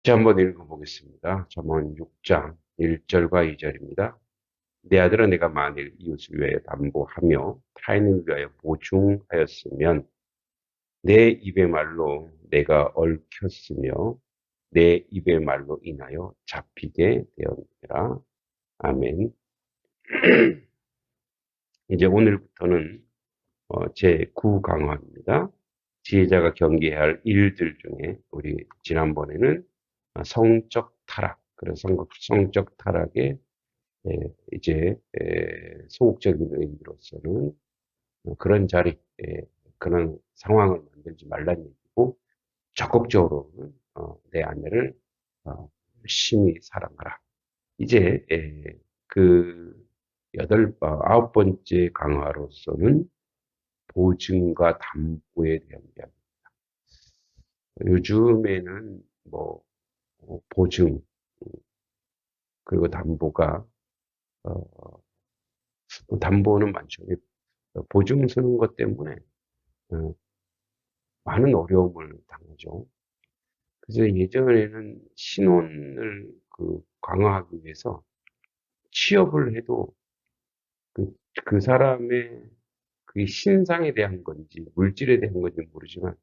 자, 한번 읽어보겠습니다. 잠언 6장 1절과 2절입니다. 내 아들아 내가 만일 이웃을 위하여 담보하며 타인을 위하여 보증하였으면 내 입의 말로 내가 얽혔으며 내 입의 말로 인하여 잡히게 되었느니라. 아멘. 이제 오늘부터는 제9 강화입니다. 지혜자가 경계해야 할 일들 중에 우리 지난번에는 성적 타락, 그래서 성적 타락의 이제 소극적인 의미로서는 그런 자리, 그런 상황을 만들지 말라는 얘기고 적극적으로는 내 아내를 열심히 사랑하라. 이제 그 아홉 번째 강화로서는 보증과 담보에 대한 이야기. 요즘에는 뭐 보증 그리고 담보가 담보는 많죠. 보증 서는 것 때문에 어, 많은 어려움을 당하죠. 그래서 예전에는 신원을 강화하기 위해서 취업을 해도 그, 그 사람의 그게 신상에 대한 건지 물질에 대한 건지 모르지만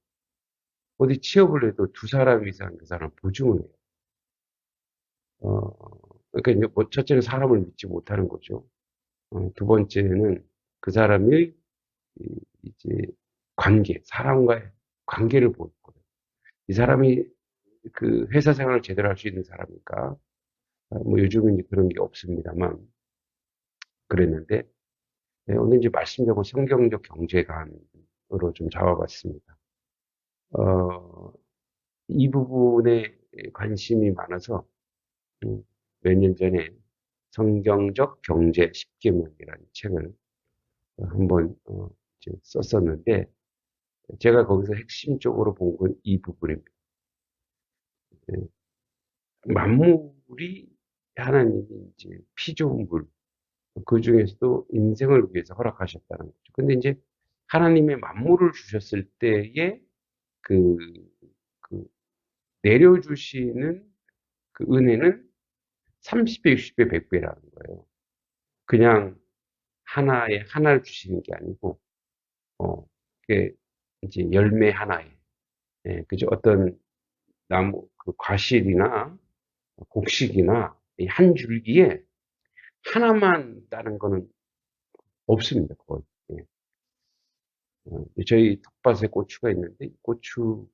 어디 취업을 해도 두 사람 이상 그 사람 보증을 해요. 어, 그러니까 이제 뭐 첫째는 사람을 믿지 못하는 거죠. 두 번째는 그 사람의 이제 사람과의 관계를 보는 거예요. 이 사람이 그 회사 생활을 제대로 할 수 있는 사람일까? 뭐 요즘은 이제 그런 게 없습니다만 그랬는데 오늘 이제 말씀적으로 성경적 경제관으로 좀 잡아봤습니다. 어, 이 부분에 관심이 많아서 몇 년 전에 성경적 경제 10계명이라는 책을 한번 이제 썼었는데 제가 거기서 핵심적으로 본 건 이 부분입니다. 예, 만물이 하나님이 이제 피조물, 그 중에서도 인생을 위해서 허락하셨다는 거죠. 근데 이제 하나님의 만물을 주셨을 때에 그, 그 내려주시는 그 은혜는 30배, 60배, 100배라는 거예요. 그냥 하나를 주시는 게 아니고, 그게 이제 열매 하나에, 그죠? 어떤 나무, 과실이나 곡식이나 이 한 줄기에 하나만 따는 거는 없습니다, 거의. 예. 저희 텃밭에 고추가 있는데, 고추가,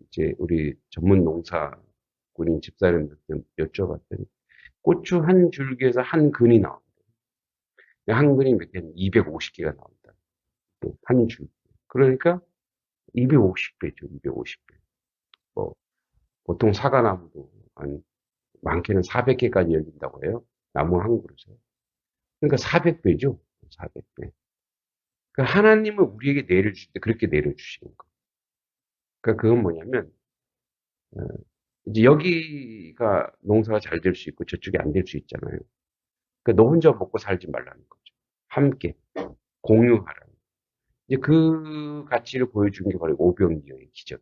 이제 우리 전문 농사꾼인 집사람들한테 여쭤봤더니, 고추 한 줄기에서 한 근이 나옵니다. 한 근이 몇 개는 250개가 나온다. 한 줄. 그러니까 250배죠, 250배. 뭐, 보통 사과나무도 한 많게는 400개까지 열린다고 해요. 나무 한 그루에. 그러니까 400배죠. 400배. 그 하나님은 우리에게 내려주실 때 그렇게 내려주시는 거. 그러니까 그건 뭐냐면 어, 이제 여기가 농사가 잘 될 수 있고 저쪽이 안 될 수 있잖아요. 그러니까 너 혼자 먹고 살지 말라는 거죠. 함께 공유하라는. 이제 그 가치를 보여준 게 바로 오병이어의 기적.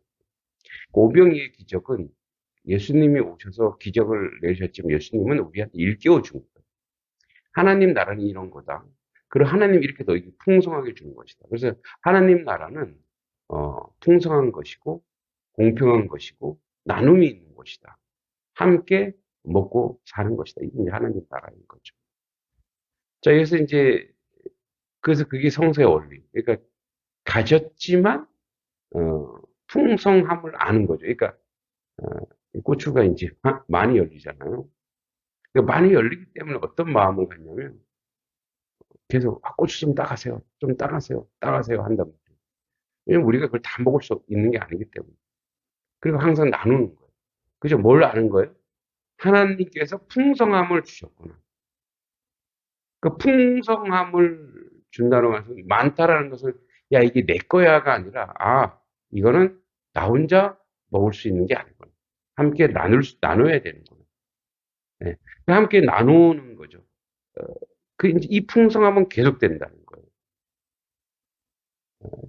그 오병이어의 기적은 예수님이 오셔서 기적을 내셨지만 예수님은 우리한테 일깨워 준 거예요. 하나님 나라는 이런 거다. 그리고 하나님 이렇게 너에게 풍성하게 주는 것이다. 그래서 하나님 나라는 풍성한 것이고 공평한 것이고 나눔이 있는 것이다. 함께 먹고 사는 것이다. 이게 이제 하나님 나라인 거죠. 자, 그래서 그게 성서의 원리. 그러니까 가졌지만 풍성함을 아는 거죠. 그러니까 어, 고추가 이제 많이 열리잖아요. 그러니까 많이 열리기 때문에 어떤 마음을 갖냐면 계속 고추 좀 따가세요. 좀 따가세요. 따가세요. 한단 말이에요. 왜냐면 우리가 그걸 다 먹을 수 있는 게 아니기 때문에. 그리고 항상 나누는 거예요. 그죠? 뭘 아는 거예요? 하나님께서 풍성함을 주셨구나. 그 풍성함을 준다는 것은 많다라는 것은 야 이게 내 거야가 아니라 이거는 나 혼자 먹을 수 있는 게 아니구나. 함께 나눠야 되는구나. 네. 함께 나누는 거죠. 어, 이제 이 풍성함은 계속된다는 거예요.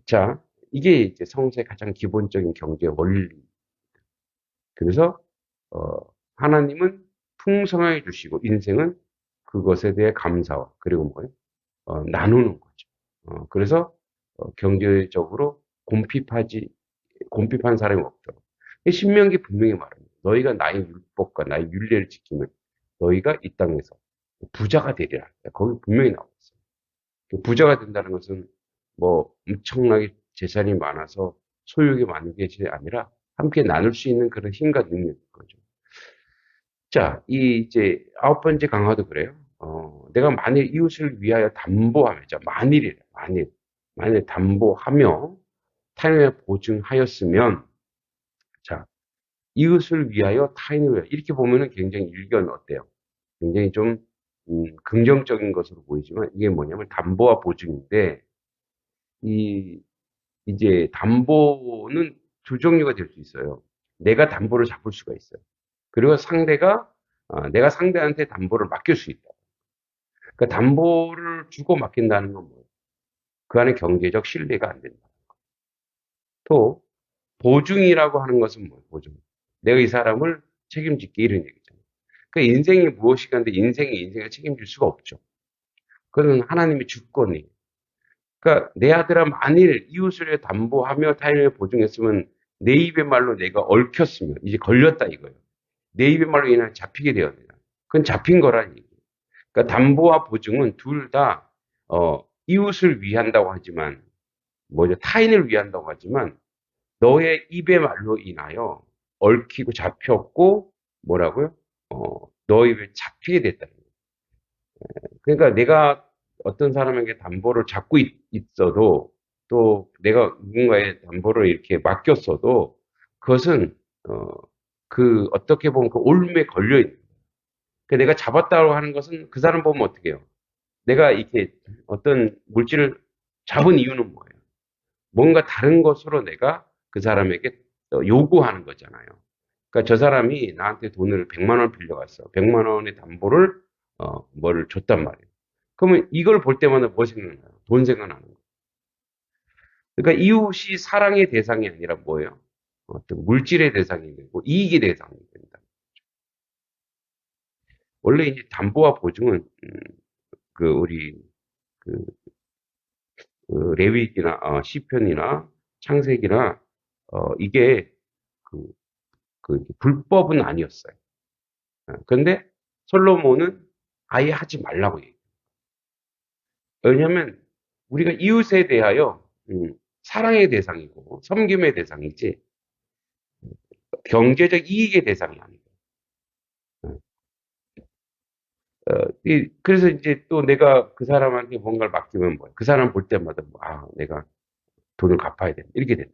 자, 이게 이제 성서의 가장 기본적인 경제 원리. 그래서 어, 하나님은 풍성하게 주시고 인생은 그것에 대해 감사와 그리고 뭐예요? 나누는 거죠. 그래서 경제적으로 곰핍한 사람이 없도록. 신명기 분명히 말합니다. 너희가 나의 율법과 나의 율례를 지키면 너희가 이 땅에서 부자가 되리라. 거기 분명히 나와 있어요. 그 부자가 된다는 것은 뭐 엄청나게 재산이 많아서 소유욕이 많은 게 아니라 함께 나눌 수 있는 그런 힘과 능력인 거죠. 자, 이제 아홉 번째 강화도 그래요. 내가 만일 이웃을 위하여 담보하며, 자, 만일이래, 만일 담보하며 타인을 보증하였으면, 자, 이웃을 위하여 타인을 위하여 이렇게 보면은 굉장히 일견 어때요? 굉장히 좀 긍정적인 것으로 보이지만 이게 뭐냐면 담보와 보증인데 이 이제 담보는 두 종류가 될 수 있어요. 내가 담보를 잡을 수가 있어요. 그리고 내가 상대한테 담보를 맡길 수 있다. 그러니까 담보를 주고 맡긴다는 건 뭐예요? 그 안에 경제적 신뢰가 안 된다. 또 보증이라고 하는 것은 뭐예요? 보증. 내가 이 사람을 책임질게 이런 얘기잖아요. 그러니까 인생이 무엇이간데 인생을 책임질 수가 없죠. 그건 하나님의 주권이에요. 그러니까 내 아들아 만일 이웃을 담보하며 타인을 보증했으면 내 입의 말로 내가 얽혔으면 이제 걸렸다 이거예요. 내 입의 말로 인해 잡히게 되었다. 그건 잡힌 거라는 얘기예요. 그러니까 담보와 보증은 둘 다 이웃을 위한다고 하지만 뭐죠? 타인을 위한다고 하지만 너의 입의 말로 인하여 얽히고 잡혔고 뭐라고요? 너의 입에 잡히게 됐다는 거예요. 그러니까 내가 어떤 사람에게 담보를 잡고 있어도 또 내가 누군가의 담보를 이렇게 맡겼어도 그것은 어, 그 어떻게 보면 그 올무에 걸려 있는 거예요. 그 내가 잡았다고 하는 것은 그 사람 보면 어떻게 해요? 내가 이렇게 어떤 물질을 잡은 이유는 뭐예요? 뭔가 다른 것으로 내가 그 사람에게 요구하는 거잖아요. 그러니까 저 사람이 나한테 돈을 100만 원 빌려갔어. 100만 원의 담보를 뭐를 줬단 말이에요. 그러면 이걸 볼 때마다 뭐 생각나요? 돈 생각나는 거예요. 그러니까 이웃이 사랑의 대상이 아니라 뭐예요? 어떤 물질의 대상이 되고 이익의 대상이 된다. 원래 이제 담보와 보증은 그 우리 그, 레위기나 시편이나 창세기나 이게 그, 그 불법은 아니었어요. 그런데 솔로몬은 아예 하지 말라고 얘기해요. 왜냐하면 우리가 이웃에 대하여 사랑의 대상이고 섬김의 대상이지 경제적 이익의 대상이 아니고. 그래서 이제 또 내가 그 사람한테 뭔가를 맡기면 뭐야? 그 사람 볼 때마다 뭐, 내가 돈을 갚아야 된다. 이렇게 된다.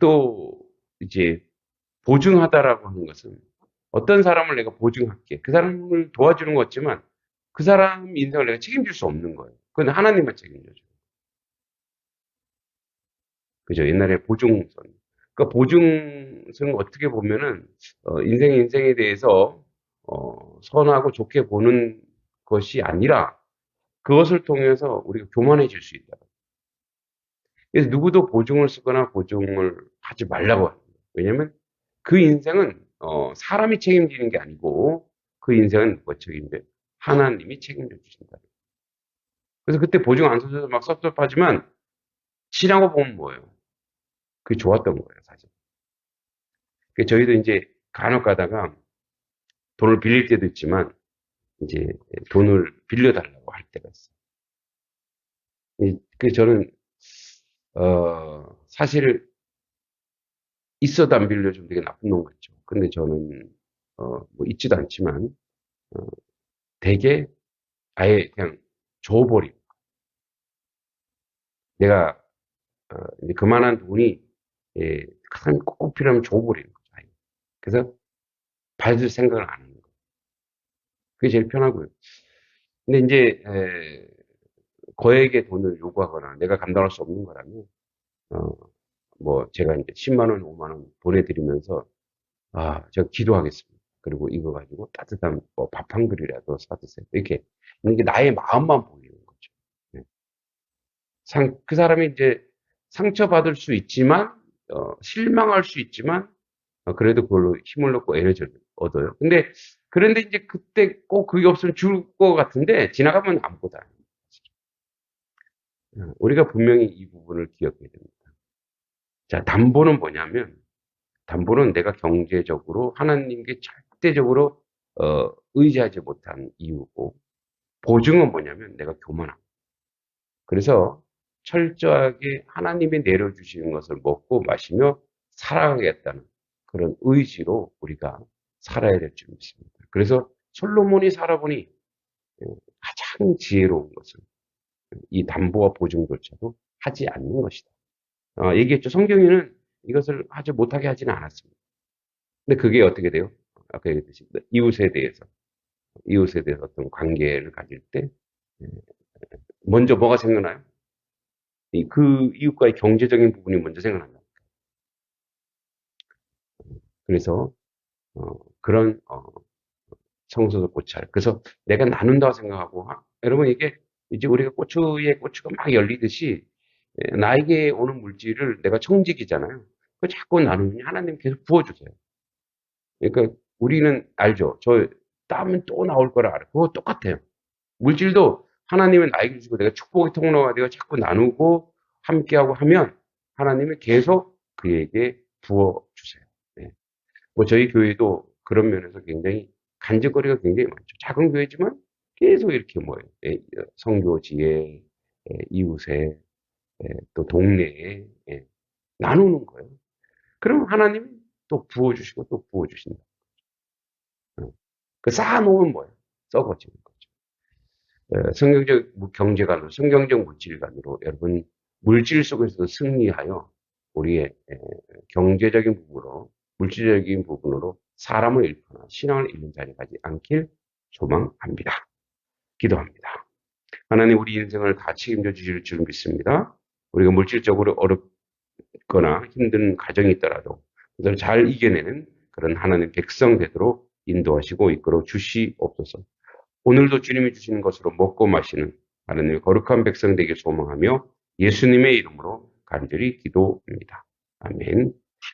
또 이제 보증하다라고 하는 것은 어떤 사람을 내가 보증할게. 그 사람을 도와주는 것 같지만 그 사람 인생을 내가 책임질 수 없는 거예요. 그건 하나님만 책임져줘. 그죠? 옛날에 보증선. 그러니까 보증선은 어떻게 보면은 인생에 대해서 선하고 좋게 보는 것이 아니라 그것을 통해서 우리가 교만해질 수 있다. 그래서 누구도 보증을 쓰거나 보증을 하지 말라고 합니다. 왜냐하면 그 인생은 사람이 책임지는 게 아니고 그 인생은 누가 책임져? 하나님이 책임져 주신다. 그래서 그때 보증 안 써줘서 막 섭섭하지만 지나고 보면 뭐예요? 그게 좋았던 거예요, 사실. 그 저희도 이제 간혹 가다가 돈을 빌릴 때도 있지만 이제 돈을 빌려달라고 할 때가 있어요. 그 저는 사실 있어도 안 빌려주면 되게 나쁜 놈 같죠. 근데 저는 뭐 있지도 않지만 어, 되게 아예 그냥 줘버리고 내가 이제 그만한 돈이 예, 꼭 필요하면 줘버리는 거죠. 아예. 그래서 받을 생각을 안 하는 거예요. 그게 제일 편하고요. 근데 이제 거액의 돈을 요구하거나 내가 감당할 수 없는 거라면 어, 뭐 제가 이제 10만 원, 5만 원 보내드리면서 제가 기도하겠습니다. 그리고 이거 가지고 따뜻한 뭐 밥 한 그릇이라도 사드세요. 이렇게 이게 나의 마음만 보이는 거죠. 네. 그 사람이 이제 상처받을 수 있지만 실망할 수 있지만 그래도 그걸로 힘을 얻고 에너지를 얻어요. 그런데 이제 그때 꼭 그게 없으면 죽을 것 같은데 지나가면 아무것도 아니에요. 우리가 분명히 이 부분을 기억해야 됩니다. 자, 담보는 뭐냐면 담보는 내가 경제적으로 하나님께 절대적으로 의지하지 못한 이유고 보증은 뭐냐면 내가 교만함. 그래서 철저하게 하나님이 내려주시는 것을 먹고 마시며 살아가겠다는 그런 의지로 우리가 살아야 될 줄 믿습니다. 그래서 솔로몬이 살아보니 가장 지혜로운 것은 이 담보와 보증조차도 하지 않는 것이다. 얘기했죠. 성경에는 이것을 하지 못하게 하지는 않았습니다. 근데 그게 어떻게 돼요? 아까 얘기했듯이 이웃에 대해서 어떤 관계를 가질 때 먼저 뭐가 생각나요? 그 이웃과의 경제적인 부분이 먼저 생각난다. 그래서 그런 성소적 고찰. 그래서 내가 나눈다고 생각하고 여러분 이게 이제 우리가 고추가 막 열리듯이 나에게 오는 물질을 내가 청직이잖아요. 그 자꾸 나누면 하나님 계속 부어주세요. 그러니까 우리는 알죠. 저 따면 또 나올 거라 알아요. 그거 똑같아요. 물질도 하나님은 나에게 주시고 내가 축복의 통로가 되어 자꾸 나누고 함께하고 하면 하나님이 계속 그에게 부어주세요. 네. 뭐 저희 교회도 그런 면에서 굉장히 간증거리가 굉장히 많죠. 작은 교회지만 계속 이렇게 뭐예요. 성교지에, 이웃에, 또 동네에 나누는 거예요. 그럼 하나님이 또 부어주시고 또 부어주신다. 그 쌓아놓으면 뭐예요? 썩어지는 거죠. 성경적 경제관으로, 성경적 물질관으로 여러분 물질 속에서도 승리하여 우리의 경제적인 부분으로, 물질적인 부분으로 사람을 잃거나 신앙을 잃는 자리 가지 않길 소망합니다. 기도합니다. 하나님 우리 인생을 다 책임져 주실 줄 믿습니다. 우리가 물질적으로 어렵거나 힘든 가정이 있더라도 그것을 잘 이겨내는 그런 하나님 백성 되도록 인도하시고 이끌어 주시옵소서. 오늘도 주님이 주시는 것으로 먹고 마시는 하나님의 거룩한 백성 되길 소망하며 예수님의 이름으로 간절히 기도합니다. 아멘.